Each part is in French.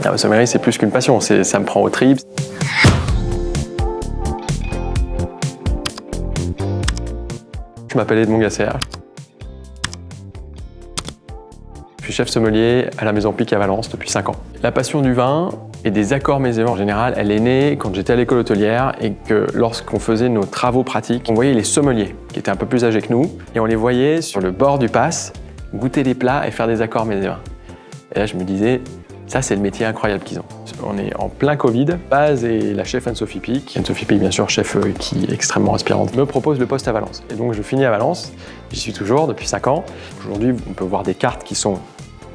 La sommellerie, c'est plus qu'une passion, ça me prend aux tripes. Je m'appelle Edmond Gasser. Je suis chef sommelier à la Maison Pic à Valence depuis 5 ans. La passion du vin et des accords mésés en général, elle est née quand j'étais à l'école hôtelière et que lorsqu'on faisait nos travaux pratiques, on voyait les sommeliers qui étaient un peu plus âgés que nous et on les voyait sur le bord du Pass goûter les plats et faire des accords mésés vins. Et là, je me disais, ça, c'est le métier incroyable qu'ils ont. On est en plein Covid. Baz et la chef Anne-Sophie Pic, bien sûr, chef qui est extrêmement inspirante, me propose le poste à Valence. Et donc, je finis à Valence. J'y suis toujours depuis 5 ans. Aujourd'hui, on peut voir des cartes qui sont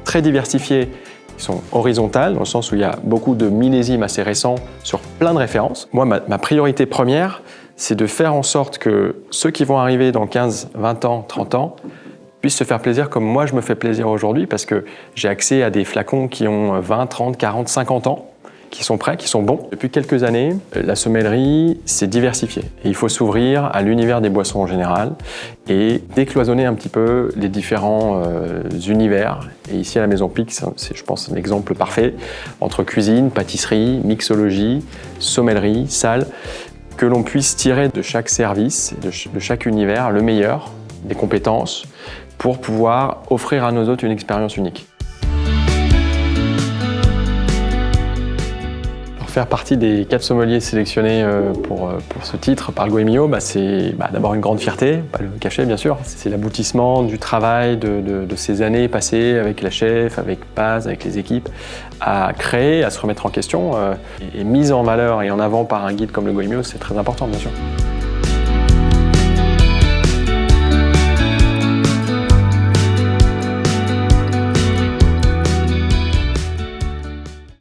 très diversifiées, qui sont horizontales, dans le sens où il y a beaucoup de millésimes assez récents sur plein de références. Moi, ma priorité première, c'est de faire en sorte que ceux qui vont arriver dans 15, 20 ans, 30 ans, puissent se faire plaisir comme moi je me fais plaisir aujourd'hui parce que j'ai accès à des flacons qui ont 20, 30, 40, 50 ans, qui sont prêts, qui sont bons. Depuis quelques années, la sommellerie s'est diversifiée et il faut s'ouvrir à l'univers des boissons en général et décloisonner un petit peu les différents univers. Et ici à la Maison Pic, c'est je pense un exemple parfait entre cuisine, pâtisserie, mixologie, sommellerie, salle, que l'on puisse tirer de chaque service, de chaque univers le meilleur, des compétences, pour pouvoir offrir à nos hôtes une expérience unique. Alors, faire partie des 4 sommeliers sélectionnés pour ce titre par le Goemio, c'est d'abord une grande fierté, pas le cacher bien sûr. C'est l'aboutissement du travail de ces années passées avec la chef, avec Baz, avec les équipes, à créer, à se remettre en question et mise en valeur et en avant par un guide comme le Goemio, c'est très important bien sûr.